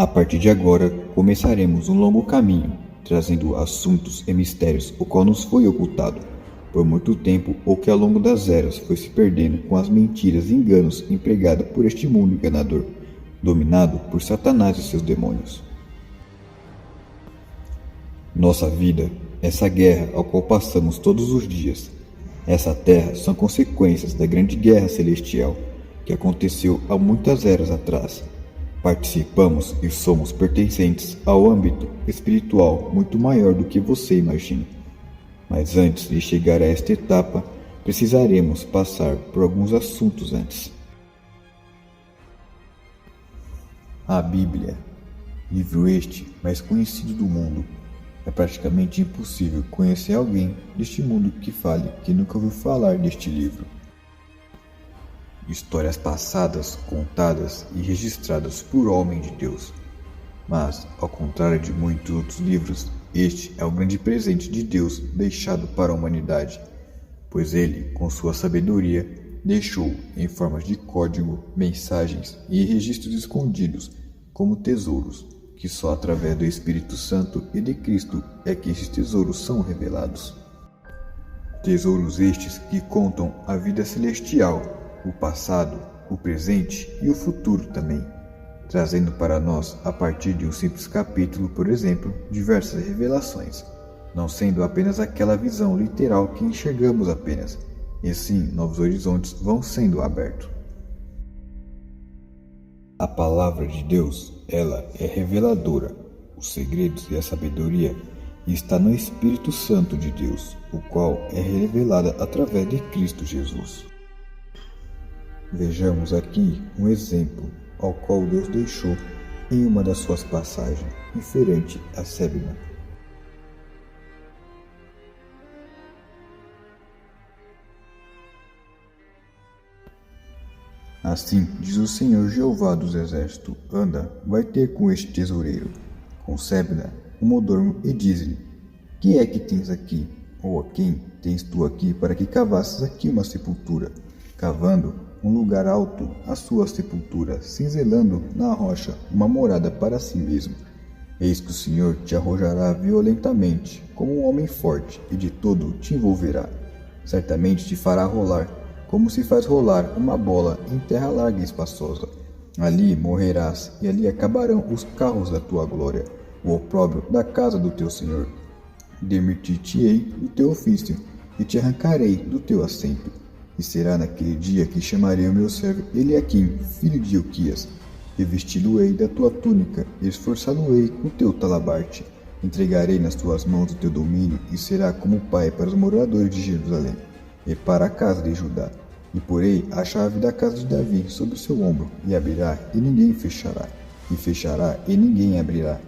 A partir de agora, começaremos um longo caminho, trazendo assuntos e mistérios o qual nos foi ocultado por muito tempo ou que ao longo das eras foi se perdendo com as mentiras e enganos empregados por este mundo enganador, dominado por Satanás e seus demônios. Nossa vida, essa guerra ao qual passamos todos os dias, essa terra são consequências da grande guerra celestial que aconteceu há muitas eras atrás. Participamos e somos pertencentes ao âmbito espiritual muito maior do que você imagina. Mas antes de chegar a esta etapa, precisaremos passar por alguns assuntos antes. A Bíblia, livro este mais conhecido do mundo, é praticamente impossível conhecer alguém deste mundo que fale que nunca ouviu falar deste livro. Histórias passadas, contadas e registradas por homem de Deus. Mas, ao contrário de muitos outros livros, este é o grande presente de Deus deixado para a humanidade, pois ele, com sua sabedoria, deixou em formas de código, mensagens e registros escondidos como tesouros, que só através do Espírito Santo e de Cristo é que estes tesouros são revelados. Tesouros estes que contam a vida celestial, o passado, o presente e o futuro também, trazendo para nós, a partir de um simples capítulo, por exemplo, diversas revelações, não sendo apenas aquela visão literal que enxergamos apenas, e sim novos horizontes vão sendo abertos. A palavra de Deus, ela é reveladora, os segredos e a sabedoria está no Espírito Santo de Deus, o qual é revelada através de Cristo Jesus. Vejamos aqui um exemplo ao qual Deus deixou em uma das suas passagens, referente a Sebna. Assim diz o Senhor Jeová dos Exércitos: anda, vai ter com este tesoureiro, com Sebna, o mordomo, e diz-lhe: que é que tens aqui? Ou a quem tens tu aqui para que cavasses aqui uma sepultura, cavando um lugar alto, a sua sepultura, cinzelando na rocha uma morada para si mesmo. Eis que o Senhor te arrojará violentamente, como um homem forte, e de todo te envolverá. Certamente te fará rolar, como se faz rolar uma bola em terra larga e espaçosa. Ali morrerás, e ali acabarão os carros da tua glória, o opróbrio da casa do teu Senhor. Demitir-te-ei do teu ofício, e te arrancarei do teu assento. E será naquele dia que chamarei o meu servo Eliaquim, filho de Ilquias, revesti-lo-ei da tua túnica, e esforçá-lo-ei com o teu talabarte. Entregarei nas tuas mãos o teu domínio, e será como pai para os moradores de Jerusalém, e para a casa de Judá. E porei a chave da casa de Davi sobre o seu ombro, e abrirá, e ninguém fechará, e fechará, e ninguém abrirá.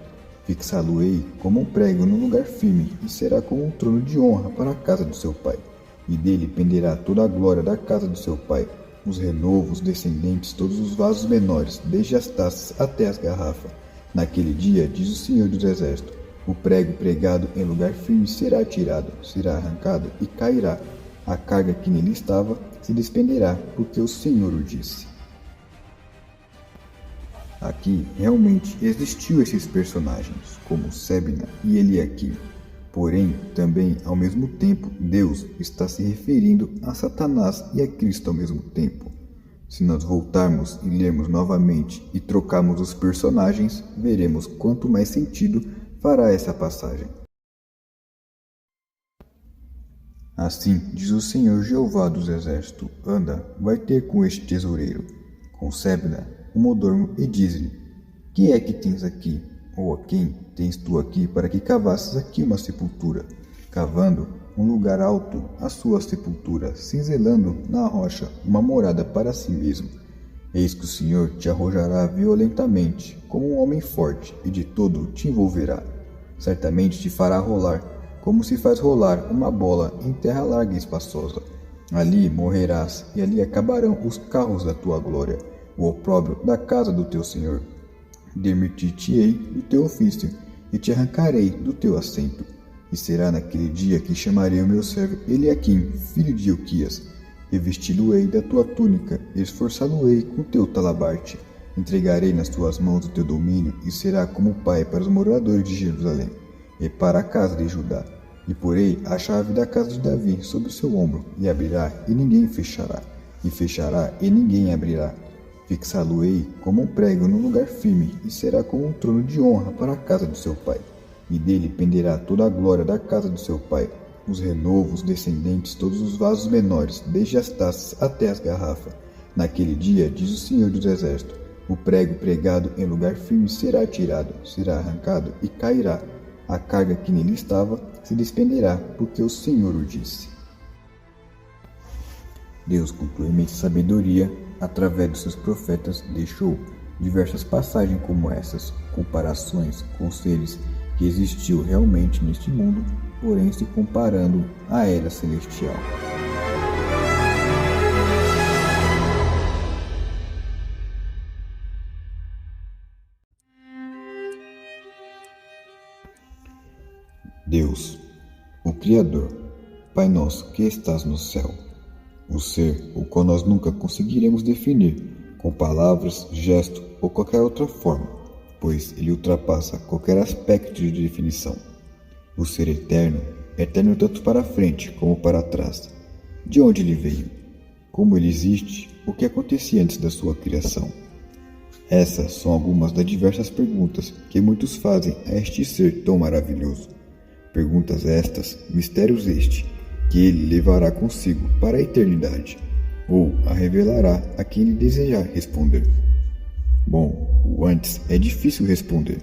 Fixá-lo-ei como um prego no lugar firme, e será como um trono de honra para a casa do seu pai. E dele penderá toda a glória da casa do seu pai, os renovos, descendentes, todos os vasos menores, desde as taças até as garrafas. Naquele dia, diz o Senhor dos Exércitos, o prego pregado em lugar firme será tirado, será arrancado e cairá. A carga que nele estava se despenderá, porque o Senhor o disse. Aqui realmente existiu esses personagens, como Sebna e Eliaquim. Porém, também, ao mesmo tempo, Deus está se referindo a Satanás e a Cristo ao mesmo tempo. Se nós voltarmos e lermos novamente e trocarmos os personagens, veremos quanto mais sentido fará essa passagem. Assim diz o Senhor Jeová dos Exércitos: anda, vai ter com este tesoureiro, com Sebna, o mordomo, e diz-lhe: que é que tens aqui? Ou a quem tens tu aqui para que cavasses aqui uma sepultura, cavando um lugar alto, a sua sepultura, cinzelando na rocha uma morada para si mesmo. Eis que o Senhor te arrojará violentamente, como um homem forte, e de todo te envolverá. Certamente te fará rolar, como se faz rolar uma bola em terra larga e espaçosa. Ali morrerás, e ali acabarão os carros da tua glória, o opróbrio da casa do teu Senhor. Demitir-te-ei do teu ofício, e te arrancarei do teu assento. E será naquele dia que chamarei o meu servo Eliaquim, filho de Ilquias, revesti-lo-ei da tua túnica, e esforçá-lo-ei com o teu talabarte. Entregarei nas tuas mãos o teu domínio e será como pai para os moradores de Jerusalém e para a casa de Judá. E porei a chave da casa de Davi sobre o seu ombro, e abrirá e ninguém fechará, e fechará e ninguém abrirá. Fixá-lo-ei como um prego no lugar firme, e será como um trono de honra para a casa de seu pai. E dele penderá toda a glória da casa de seu pai, os renovos, descendentes, todos os vasos menores, desde as taças até as garrafas. Naquele dia, diz o Senhor dos Exércitos, o prego pregado em lugar firme será tirado, será arrancado e cairá. A carga que nele estava se despenderá, porque o Senhor o disse. Deus, com tua imensa sabedoria, através dos seus profetas, deixou diversas passagens como essas, comparações com seres que existiu realmente neste mundo, porém se comparando à era celestial. Deus, o Criador, Pai nosso que estás no céu, o ser o qual nós nunca conseguiremos definir com palavras, gesto ou qualquer outra forma, pois ele ultrapassa qualquer aspecto de definição. O ser eterno, eterno tanto para frente como para trás. De onde ele veio? Como ele existe? O que acontecia antes da sua criação? Essas são algumas das diversas perguntas que muitos fazem a este ser tão maravilhoso. Perguntas estas, mistérios este, que ele levará consigo para a eternidade, ou a revelará a quem ele desejar responder. Bom, o antes é difícil responder,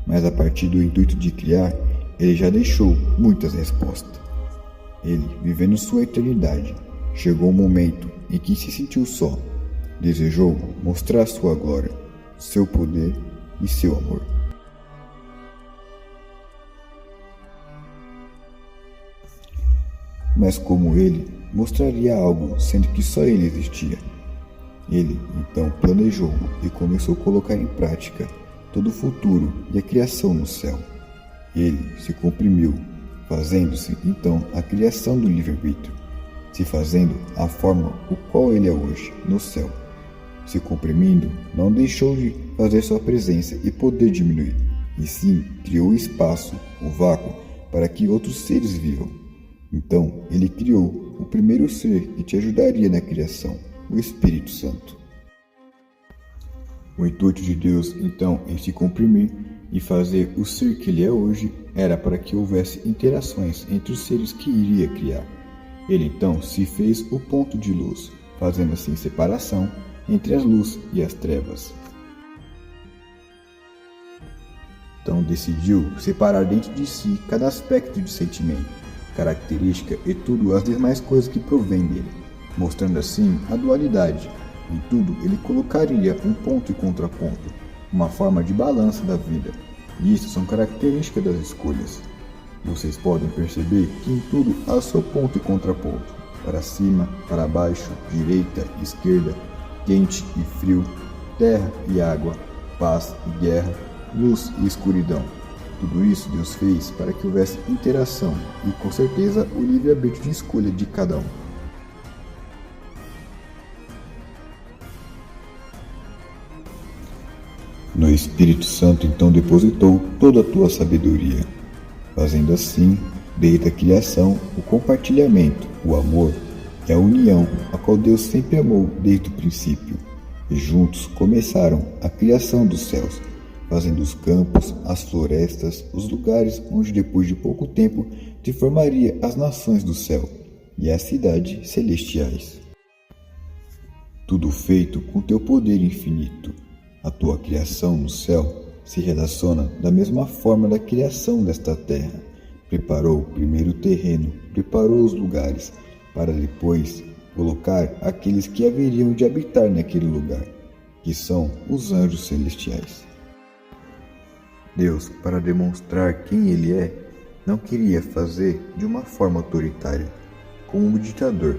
mas a partir do intuito de criar, ele já deixou muitas respostas. Ele, vivendo sua eternidade, chegou um momento em que se sentiu só. Desejou mostrar sua glória, seu poder e seu amor. Mas como ele mostraria algo, sendo que só ele existia? Ele, então, planejou e começou a colocar em prática todo o futuro e a criação no céu. Ele se comprimiu, fazendo-se, então, a criação do livre-arbítrio, se fazendo a forma o qual ele é hoje, no céu. Se comprimindo, não deixou de fazer sua presença e poder diminuir, e sim criou o espaço, o vácuo, para que outros seres vivam. Então, ele criou o primeiro ser que te ajudaria na criação, o Espírito Santo. O intuito de Deus, então, em se comprimir e fazer o ser que ele é hoje, era para que houvesse interações entre os seres que iria criar. Ele, então, se fez o ponto de luz, fazendo assim separação entre as luzes e as trevas. Então, decidiu separar dentro de si cada aspecto de sentimento, característica e tudo as demais coisas que provém dele, mostrando assim a dualidade. Em tudo ele colocaria um ponto e contraponto, uma forma de balança da vida, e isso são características das escolhas. Vocês podem perceber que em tudo há seu ponto e contraponto, para cima, para baixo, direita, esquerda, quente e frio, terra e água, paz e guerra, luz e escuridão. Tudo isso Deus fez para que houvesse interação e, com certeza, o livre-arbítrio de escolha de cada um. No Espírito Santo, então, depositou toda a tua sabedoria, fazendo assim, desde a criação, o compartilhamento, o amor e a união, a qual Deus sempre amou desde o princípio, e juntos começaram a criação dos céus, fazendo os campos, as florestas, os lugares onde depois de pouco tempo se formaria as nações do céu e as cidades celestiais. Tudo feito com teu poder infinito. A tua criação no céu se relaciona da mesma forma da criação desta terra. Preparou primeiro o terreno, preparou os lugares, para depois colocar aqueles que haveriam de habitar naquele lugar, que são os anjos celestiais. Deus, para demonstrar quem Ele é, não queria fazer de uma forma autoritária, como um ditador.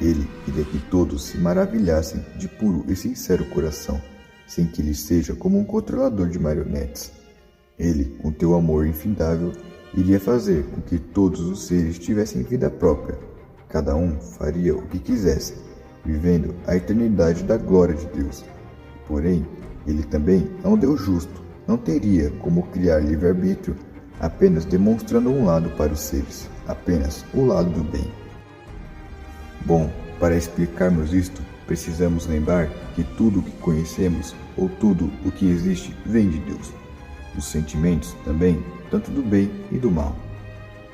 Ele queria que todos se maravilhassem de puro e sincero coração, sem que Ele seja como um controlador de marionetes. Ele, com teu amor infindável, iria fazer com que todos os seres tivessem vida própria. Cada um faria o que quisesse, vivendo a eternidade da glória de Deus. Porém, Ele também é um Deus justo. Não teria como criar livre-arbítrio apenas demonstrando um lado para os seres, apenas o lado do bem. Bom, para explicarmos isto, precisamos lembrar que tudo o que conhecemos, ou tudo o que existe, vem de Deus. Os sentimentos também, tanto do bem e do mal.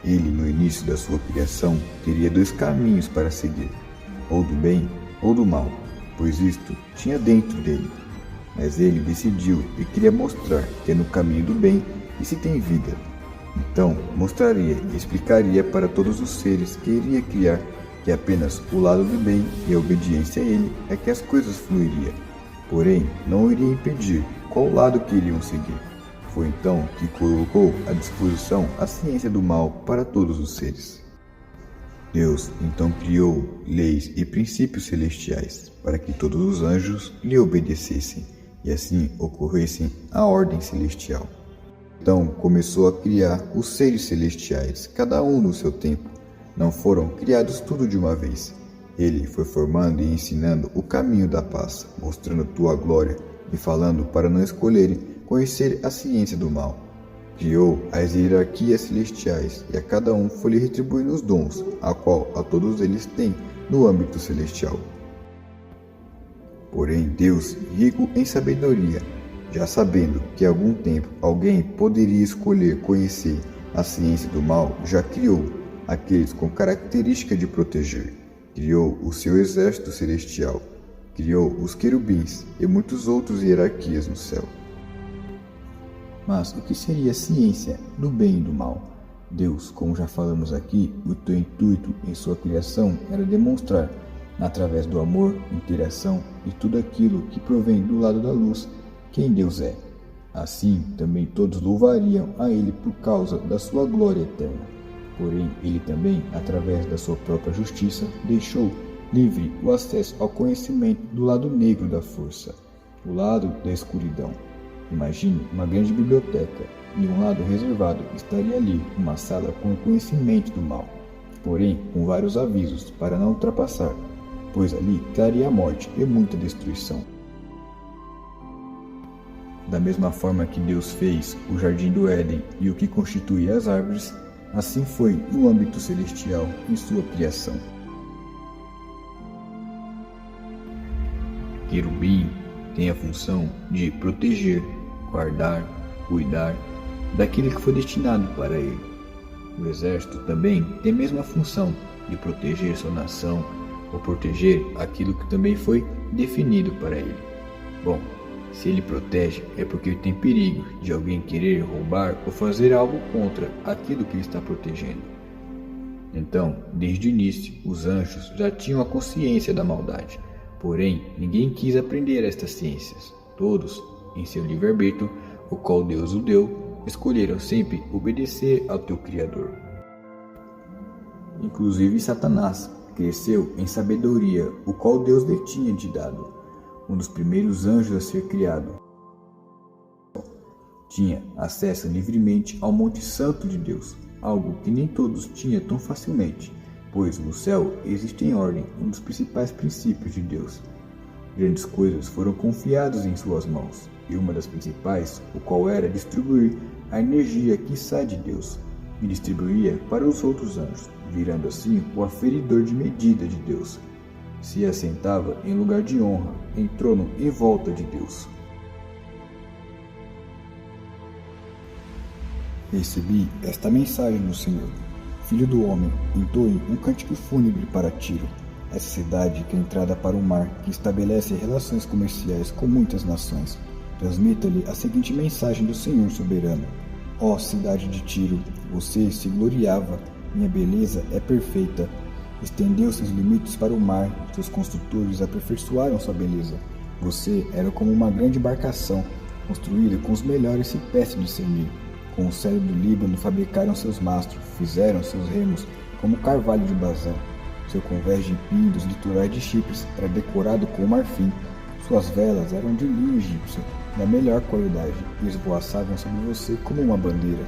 Ele, no início da sua criação, teria dois caminhos para seguir, ou do bem ou do mal, pois isto tinha dentro dele. Mas ele decidiu e queria mostrar que é no caminho do bem que se tem vida. Então, mostraria e explicaria para todos os seres que iria criar que apenas o lado do bem e a obediência a ele é que as coisas fluiriam. Porém, não iria impedir qual lado queriam seguir. Foi então que colocou à disposição a ciência do mal para todos os seres. Deus então criou leis e princípios celestiais para que todos os anjos lhe obedecessem e assim ocorresse a ordem celestial. Então começou a criar os seres celestiais, cada um no seu tempo. Não foram criados tudo de uma vez. Ele foi formando e ensinando o caminho da paz, mostrando tua glória e falando para não escolherem conhecer a ciência do mal. Criou as hierarquias celestiais e a cada um foi-lhe retribuindo os dons, a qual a todos eles têm no âmbito celestial. Porém Deus, rico em sabedoria, já sabendo que há algum tempo alguém poderia escolher conhecer a ciência do mal, já criou aqueles com característica de proteger. Criou o seu exército celestial, criou os querubins e muitas outras hierarquias no céu. Mas o que seria a ciência do bem e do mal? Deus, como já falamos aqui, o teu intuito em sua criação era demonstrar, através do amor, interação e tudo aquilo que provém do lado da luz, quem Deus é. Assim, também todos louvariam a Ele por causa da sua glória eterna. Porém, Ele também, através da sua própria justiça, deixou livre o acesso ao conhecimento do lado negro da força, o lado da escuridão. Imagine uma grande biblioteca, e um lado reservado estaria ali uma sala com o conhecimento do mal, porém com vários avisos para não ultrapassar, pois ali traria a morte e muita destruição. Da mesma forma que Deus fez o jardim do Éden e o que constitui as árvores, assim foi no âmbito celestial em sua criação. Querubim tem a função de proteger, guardar, cuidar daquilo que foi destinado para ele. O exército também tem a mesma função de proteger sua nação ou proteger aquilo que também foi definido para ele. Bom, se ele protege é porque tem perigo de alguém querer roubar ou fazer algo contra aquilo que ele está protegendo. Então, desde o início, os anjos já tinham a consciência da maldade. Porém, ninguém quis aprender estas ciências. Todos, em seu livre-arbítrio, o qual Deus o deu, escolheram sempre obedecer ao teu Criador. Inclusive Satanás cresceu em sabedoria, o qual Deus lhe tinha te dado. Um dos primeiros anjos a ser criado. Tinha acesso livremente ao Monte Santo de Deus, algo que nem todos tinham tão facilmente, pois no céu existe em ordem um dos principais princípios de Deus. Grandes coisas foram confiadas em suas mãos, e uma das principais, o qual era distribuir a energia que sai de Deus, e distribuía para os outros anjos, virando assim o aferidor de medida de Deus. Se assentava em lugar de honra, em trono em volta de Deus. Recebi esta mensagem do Senhor. Filho do homem, entoe um cântico fúnebre para Tiro, essa cidade que é entrada para o mar, que estabelece relações comerciais com muitas nações. Transmita-lhe a seguinte mensagem do Senhor soberano. Ó cidade de Tiro, você se gloriava, minha beleza é perfeita. Estendeu seus limites para o mar, seus construtores aperfeiçoaram sua beleza. Você era como uma grande embarcação, construída com os melhores ciprestes de Senir. Com o cedro do Líbano fabricaram seus mastros, fizeram seus remos como carvalho de Bazã. Seu convés de pinho dos litorais de Chipre era decorado com marfim. Suas velas eram de linho egípcio, da melhor qualidade, e esvoaçavam sobre você como uma bandeira.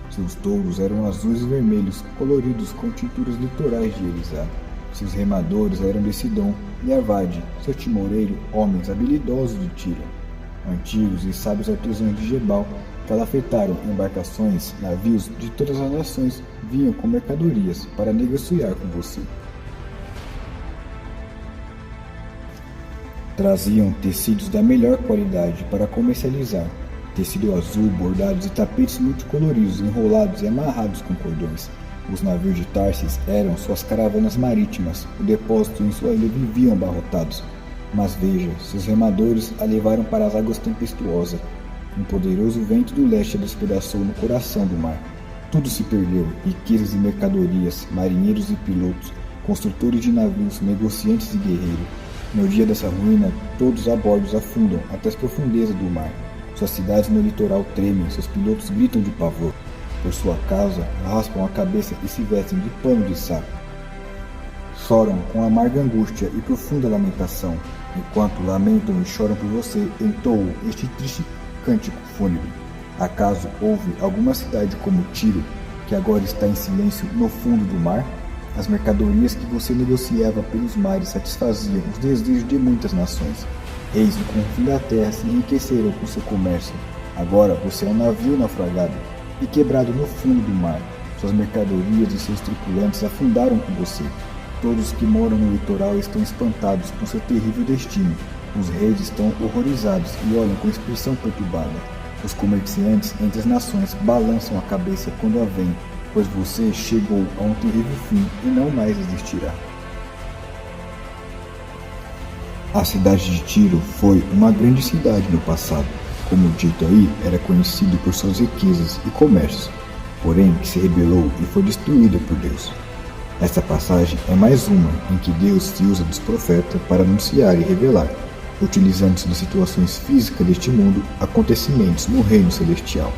Seus touros eram azuis e vermelhos, coloridos com tinturas litorais de Elisá. Seus remadores eram de Sidom e Arvade, seu timoreiro, homens habilidosos de Tiro. antigos e sábios artesãos de Gebal calafetaram embarcações, navios de todas as nações vinham com mercadorias para negociar com você. Traziam tecidos da melhor qualidade para comercializar, tecido azul, bordados e tapetes multicoloridos enrolados e amarrados com cordões. Os navios de Tarsis eram suas caravanas marítimas, o depósito em sua ilha viviam abarrotados. Mas veja, seus remadores a levaram para as águas tempestuosas. Um poderoso vento do leste a despedaçou no coração do mar. Tudo se perdeu, riquezas e mercadorias, marinheiros e pilotos, construtores de navios, negociantes e guerreiros. No dia dessa ruína, todos a bordo afundam até as profundezas do mar. Suas cidades no litoral tremem, seus pilotos gritam de pavor. Por sua causa, raspam a cabeça e se vestem de pano de saco. Choram com amarga angústia e profunda lamentação. Enquanto lamentam e choram por você, entoam este triste cântico fúnebre. Acaso houve alguma cidade como Tiro, que agora está em silêncio no fundo do mar? As mercadorias que você negociava pelos mares satisfaziam os desejos de muitas nações. Reis do confim da terra se enriqueceram com seu comércio. Agora você é um navio naufragado e quebrado no fundo do mar. Suas mercadorias e seus tripulantes afundaram com você. Todos que moram no litoral estão espantados com seu terrível destino. Os reis estão horrorizados e olham com expressão perturbada. Os comerciantes entre as nações balançam a cabeça quando a veem, pois você chegou a um terrível fim e não mais existirá. A cidade de Tiro foi uma grande cidade no passado. Como dito aí, era conhecido por suas riquezas e comércios, porém que se rebelou e foi destruída por Deus. Esta passagem é mais uma em que Deus se usa dos profetas para anunciar e revelar, utilizando-se das situações físicas deste mundo, acontecimentos no reino celestial.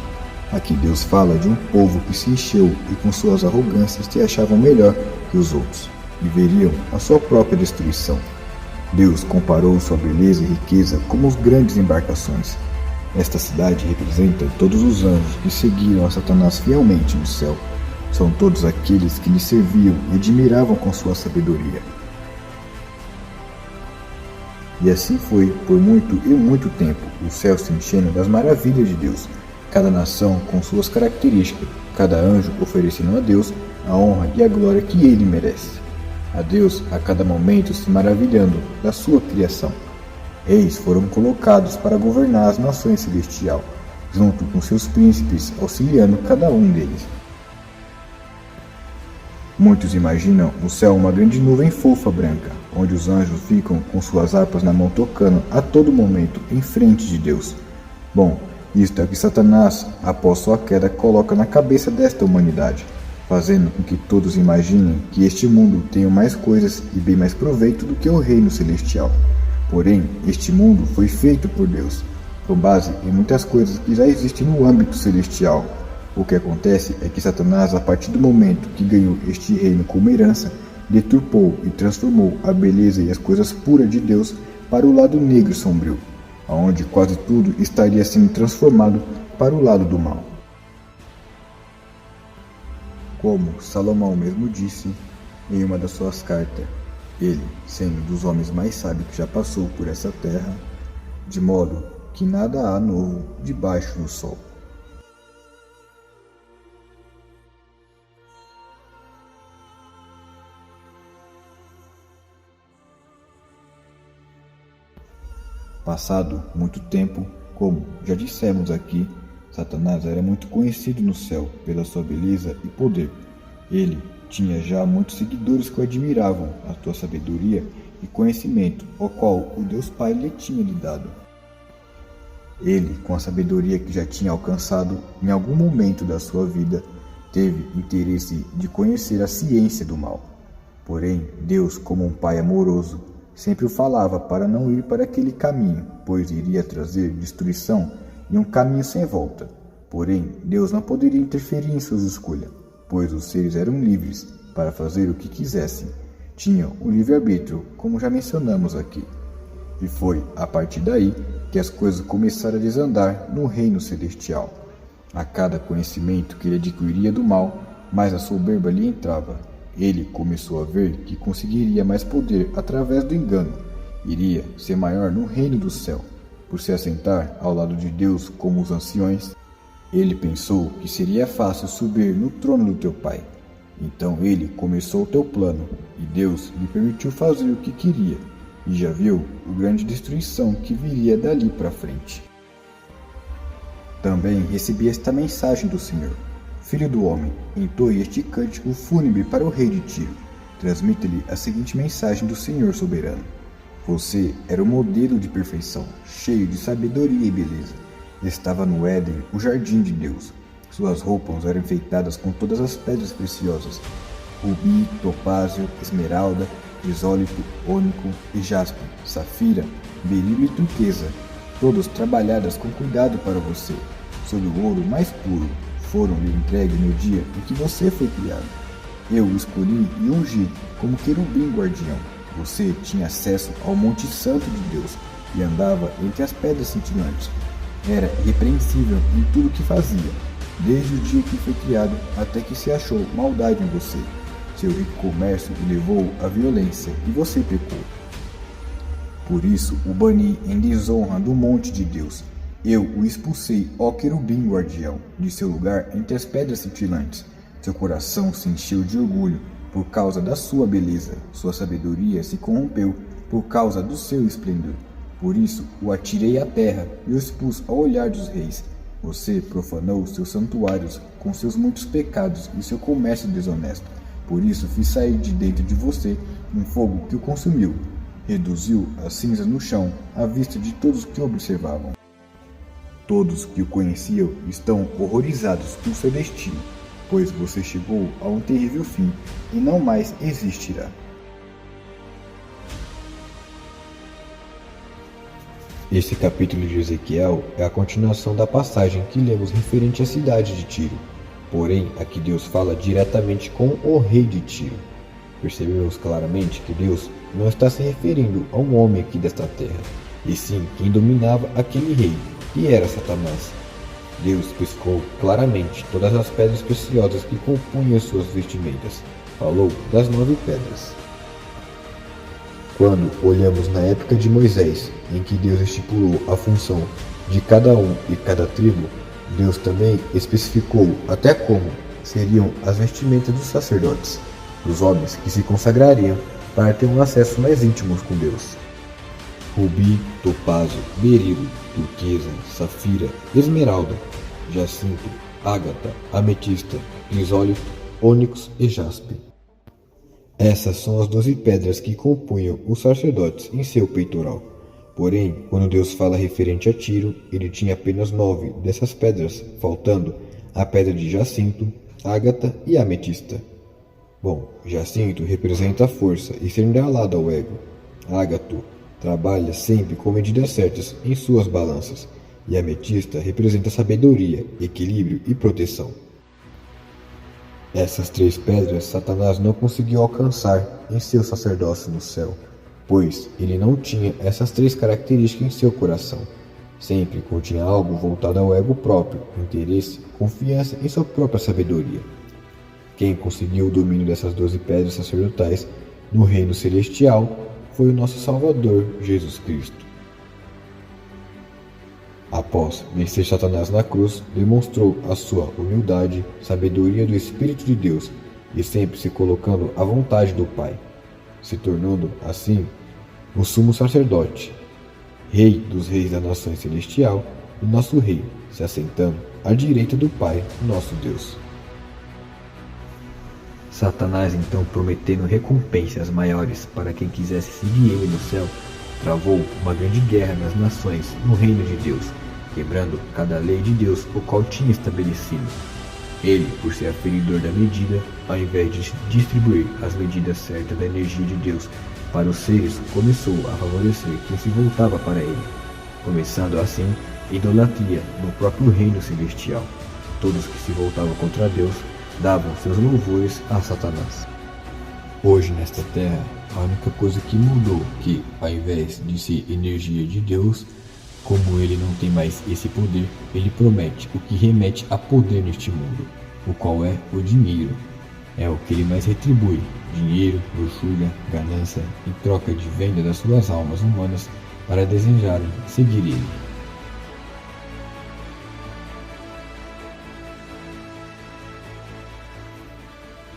Aqui Deus fala de um povo que se encheu e com suas arrogâncias se achavam melhor que os outros, e veriam a sua própria destruição. Deus comparou sua beleza e riqueza como as grandes embarcações. Esta cidade representa todos os anjos que seguiram a Satanás fielmente no céu. São todos aqueles que lhe serviam e admiravam com sua sabedoria. E assim foi por muito e muito tempo, o céu se enchendo das maravilhas de Deus, cada nação com suas características, cada anjo oferecendo a Deus a honra e a glória que ele merece. A Deus a cada momento se maravilhando da sua criação. Reis foram colocados para governar as nações celestiais, junto com seus príncipes, auxiliando cada um deles. Muitos imaginam o céu uma grande nuvem fofa branca, onde os anjos ficam com suas harpas na mão tocando a todo momento em frente de Deus. Bom, isto é o que Satanás, após sua queda, coloca na cabeça desta humanidade, fazendo com que todos imaginem que este mundo tenha mais coisas e bem mais proveito do que o reino celestial. Porém, este mundo foi feito por Deus, com base em muitas coisas que já existem no âmbito celestial. O que acontece é que Satanás, a partir do momento que ganhou este reino como herança, deturpou e transformou a beleza e as coisas puras de Deus para o lado negro e sombrio, onde quase tudo estaria sendo transformado para o lado do mal. Como Salomão mesmo disse em uma das suas cartas, ele, sendo dos homens mais sábios que já passou por essa terra, de modo que nada há novo debaixo do sol. Passado muito tempo, como já dissemos aqui, Satanás era muito conhecido no céu pela sua beleza e poder. Ele tinha já muitos seguidores que o admiravam a sua sabedoria e conhecimento, o qual o Deus Pai lhe tinha lhe dado. Ele, com a sabedoria que já tinha alcançado, em algum momento da sua vida, teve interesse de conhecer a ciência do mal. Porém, Deus, como um pai amoroso, sempre o falava para não ir para aquele caminho, pois iria trazer destruição e um caminho sem volta. Porém, Deus não poderia interferir em suas escolhas, pois os seres eram livres para fazer o que quisessem. Tinham o livre-arbítrio, como já mencionamos aqui. E foi a partir daí que as coisas começaram a desandar no reino celestial. A cada conhecimento que ele adquiria do mal, mais a soberba lhe entrava. Ele começou a ver que conseguiria mais poder através do engano. Iria ser maior no reino do céu. por se assentar ao lado de Deus como os anciões, ele pensou que seria fácil subir no trono do teu pai. Então ele começou o teu plano, e Deus lhe permitiu fazer o que queria, e já viu a grande destruição que viria dali para frente. Também recebi esta mensagem do Senhor: Filho do homem, entoe este cântico fúnebre para o rei de Tiro. Transmita-lhe a seguinte mensagem do Senhor soberano: Você era o modelo de perfeição, cheio de sabedoria e beleza. Estava no Éden, o jardim de Deus. Suas roupas eram enfeitadas com todas as pedras preciosas: rubi, topázio, esmeralda, crisólito, ônico e jaspe, safira, berilo e turquesa, todas trabalhadas com cuidado para você, sob o ouro mais puro. Foram-lhe entregues no dia em que você foi criado. Eu o escolhi e ungi como querubim guardião. Você tinha acesso ao Monte Santo de Deus e andava entre as pedras cintilantes. Era irrepreensível em tudo o que fazia, desde o dia que foi criado até que se achou maldade em você. Seu rico comércio o levou à violência e você pecou. Por isso o bani em desonra do monte de Deus. Eu o expulsei, ó querubim guardião, de seu lugar entre as pedras cintilantes. Seu coração se encheu de orgulho por causa da sua beleza. Sua sabedoria se corrompeu por causa do seu esplendor. Por isso o atirei à terra e o expus ao olhar dos reis. Você profanou seus santuários com seus muitos pecados e seu comércio desonesto. Por isso fiz sair de dentro de você um fogo que o consumiu. Reduziu as cinzas no chão à vista de todos que o observavam. Todos que o conheciam estão horrorizados com seu destino, pois você chegou a um terrível fim e não mais existirá. Esse capítulo de Ezequiel é a continuação da passagem que lemos referente à cidade de Tiro. Porém, aqui Deus fala diretamente com o rei de Tiro. Percebemos claramente que Deus não está se referindo a um homem aqui desta terra, e sim quem dominava aquele rei, que era Satanás. Deus pescou claramente todas as pedras preciosas que compunham suas vestimentas. Falou das 9 pedras. Quando olhamos na época de Moisés, em que Deus estipulou a função de cada um e cada tribo, Deus também especificou até como seriam as vestimentas dos sacerdotes, dos homens que se consagrariam para ter um acesso mais íntimo com Deus. Rubi, topázio, berilo, turquesa, safira, esmeralda, jacinto, ágata, ametista, crisólito, ônix e jaspe. Essas são as 12 pedras que compunham os sacerdotes em seu peitoral. Porém, quando Deus fala referente a Tiro, ele tinha apenas 9 dessas pedras, faltando a pedra de jacinto, ágata e ametista. Bom, jacinto representa a força e ser alado ao ego. Ágato trabalha sempre com medidas certas em suas balanças, e a ametista representa sabedoria, equilíbrio e proteção. Essas 3 pedras Satanás não conseguiu alcançar em seu sacerdócio no céu, pois ele não tinha essas 3 características em seu coração. Sempre continha algo voltado ao ego próprio, interesse, confiança em sua própria sabedoria. Quem conseguiu o domínio dessas 12 pedras sacerdotais no reino celestial foi o nosso Salvador, Jesus Cristo. Após vencer Satanás na cruz, demonstrou a sua humildade, sabedoria do Espírito de Deus e sempre se colocando à vontade do Pai, se tornando, assim, o sumo sacerdote, rei dos reis da nação celestial e nosso rei, se assentando à direita do Pai, nosso Deus. Satanás, então, prometendo recompensas maiores para quem quisesse seguir ele no céu, travou uma grande guerra nas nações no reino de Deus, quebrando cada lei de Deus o qual tinha estabelecido. Ele, por ser aferidor da medida, ao invés de distribuir as medidas certas da energia de Deus para os seres, começou a favorecer quem se voltava para ele, começando assim idolatria no próprio reino celestial. Todos que se voltavam contra Deus davam seus louvores a Satanás. Hoje nesta terra, a única coisa que mudou que, ao invés de ser energia de Deus, como ele não tem mais esse poder, ele promete o que remete a poder neste mundo, o qual é o dinheiro. É o que ele mais retribui: dinheiro, luxúria, ganância, em troca de venda das suas almas humanas para desejarem seguir ele.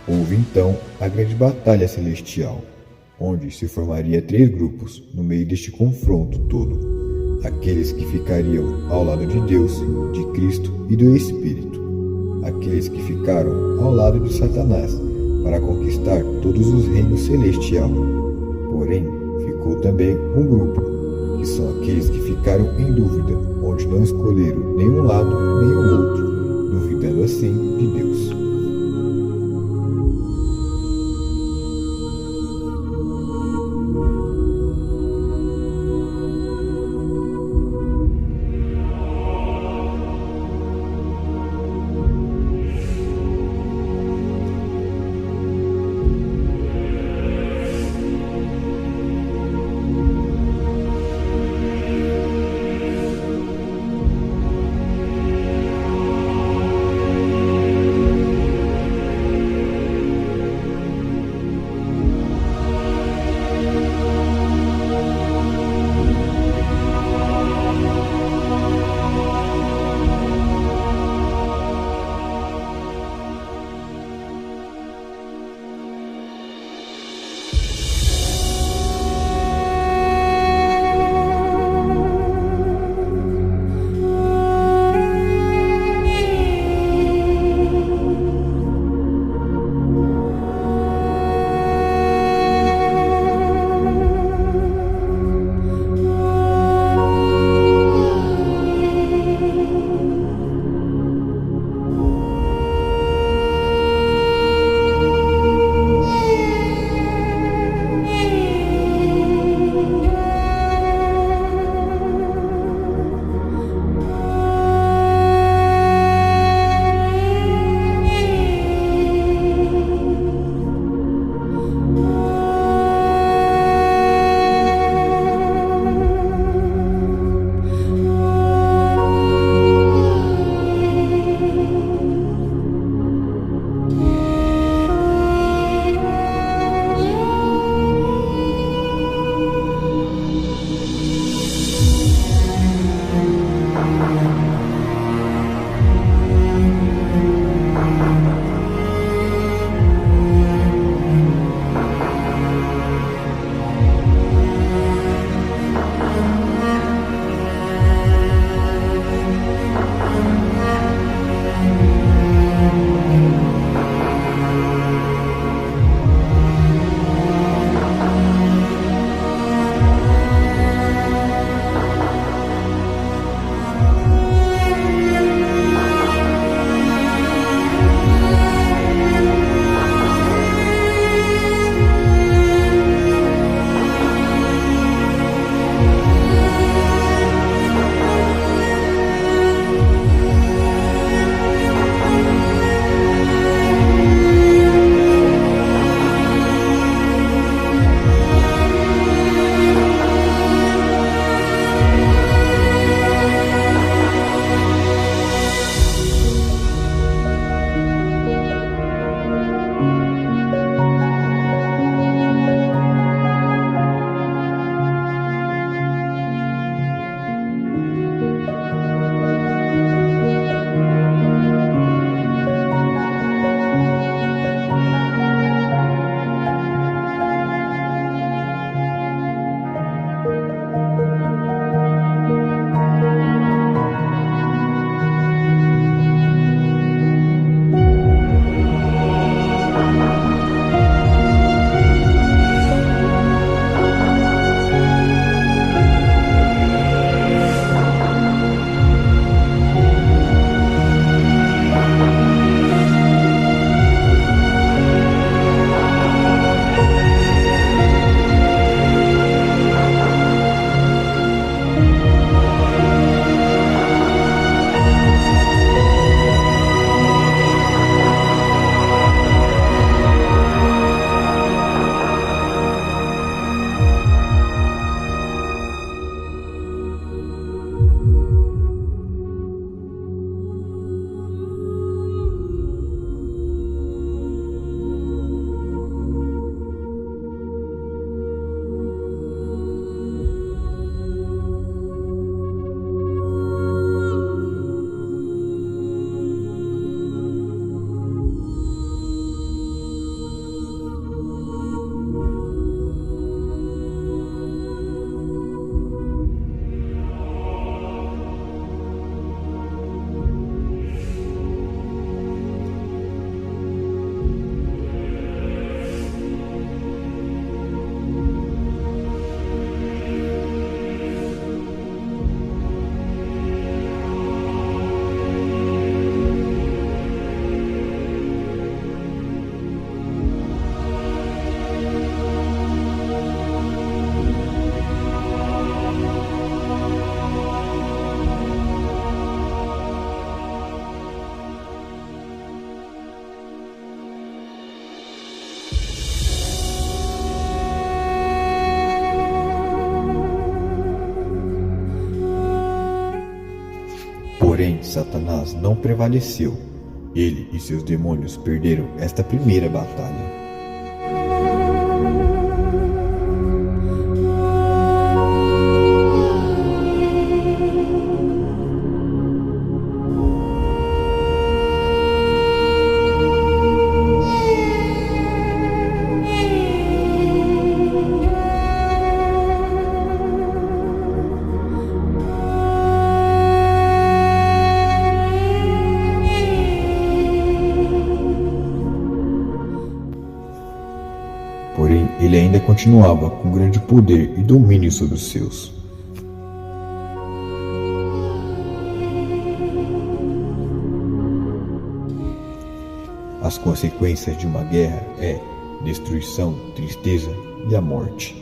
Houve então a grande batalha celestial, onde se formaria 3 grupos no meio deste confronto todo: aqueles que ficariam ao lado de Deus, de Cristo e do Espírito, aqueles que ficaram ao lado de Satanás para conquistar todos os reinos celestiais. Porém, ficou também um grupo, que são aqueles que ficaram em dúvida, onde não escolheram nenhum lado nem o outro, duvidando assim de Deus. Satanás não prevaleceu. Ele e seus demônios perderam esta primeira batalha. Porém, ele ainda continuava com grande poder e domínio sobre os seus. As consequências de uma guerra é destruição, tristeza e a morte.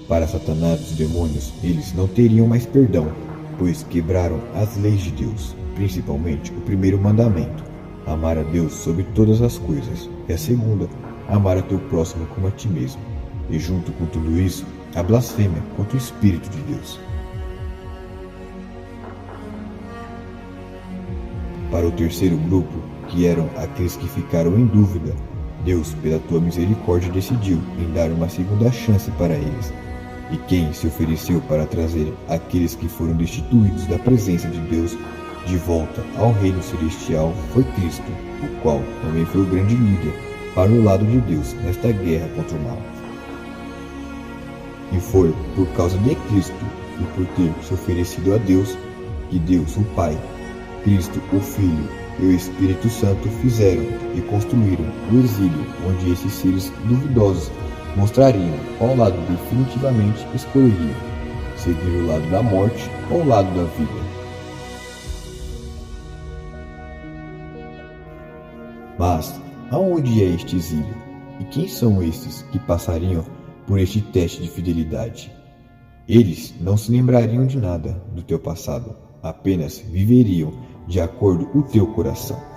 Para Satanás e os demônios, eles não teriam mais perdão, pois quebraram as leis de Deus, principalmente o primeiro mandamento, amar a Deus sobre todas as coisas, e a segunda, amar a teu próximo como a ti mesmo, e junto com tudo isso, a blasfêmia contra o Espírito de Deus. Para o terceiro grupo, que eram aqueles que ficaram em dúvida, Deus, pela tua misericórdia, decidiu em dar uma segunda chance para eles. E quem se ofereceu para trazer aqueles que foram destituídos da presença de Deus de volta ao reino celestial foi Cristo, o qual também foi o grande líder para o lado de Deus nesta guerra contra o mal. E foi por causa de Cristo e por ter se oferecido a Deus que Deus, o Pai, Cristo, o Filho e o Espírito Santo fizeram e construíram o exílio onde esses seres duvidosos mostrariam qual lado definitivamente escolheriam, seguir o lado da morte ou o lado da vida. Mas aonde é este exílio? E quem são estes que passariam por este teste de fidelidade? Eles não se lembrariam de nada do teu passado, apenas viveriam de acordo com o teu coração.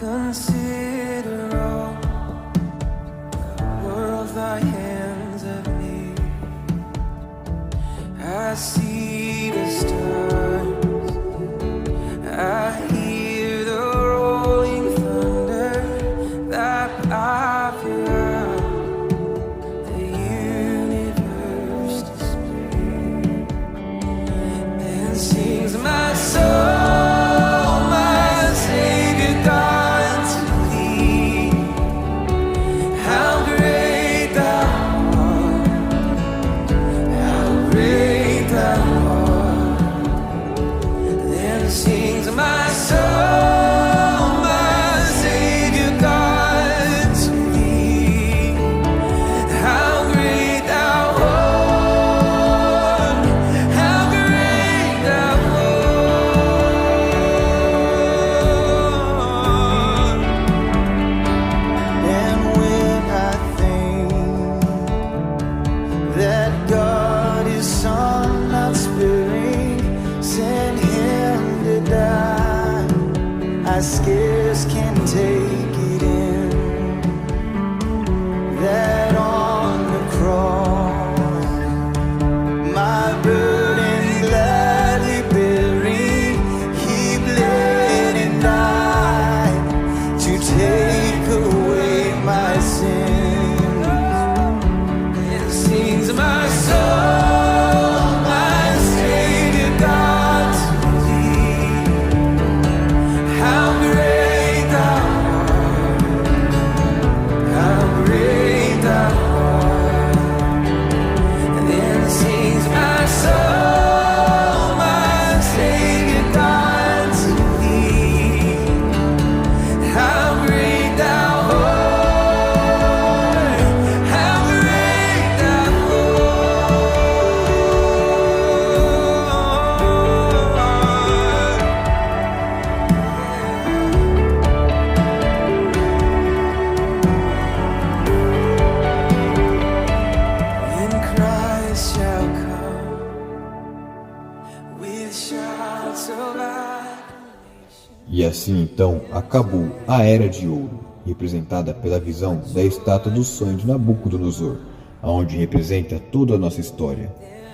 Consider all the world thy hands have made. I see the stars, I hear the rolling thunder that I feel the universe display. Then sings my soul. How great thou art, assim então acabou a Era de Ouro, representada pela visão da estátua do sonho de Nabucodonosor, aonde representa toda a nossa história.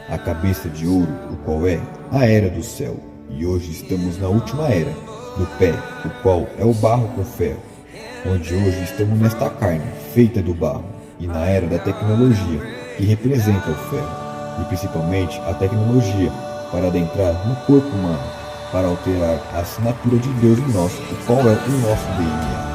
A cabeça de ouro, o qual é a Era do Céu. E hoje estamos na última era, do pé, o qual é o barro com ferro, onde hoje estamos nesta carne, feita do barro, e na era da tecnologia, que representa o ferro, e principalmente a tecnologia para adentrar no corpo humano, para alterar a assinatura de Deus em nós, o qual é o nosso DNA.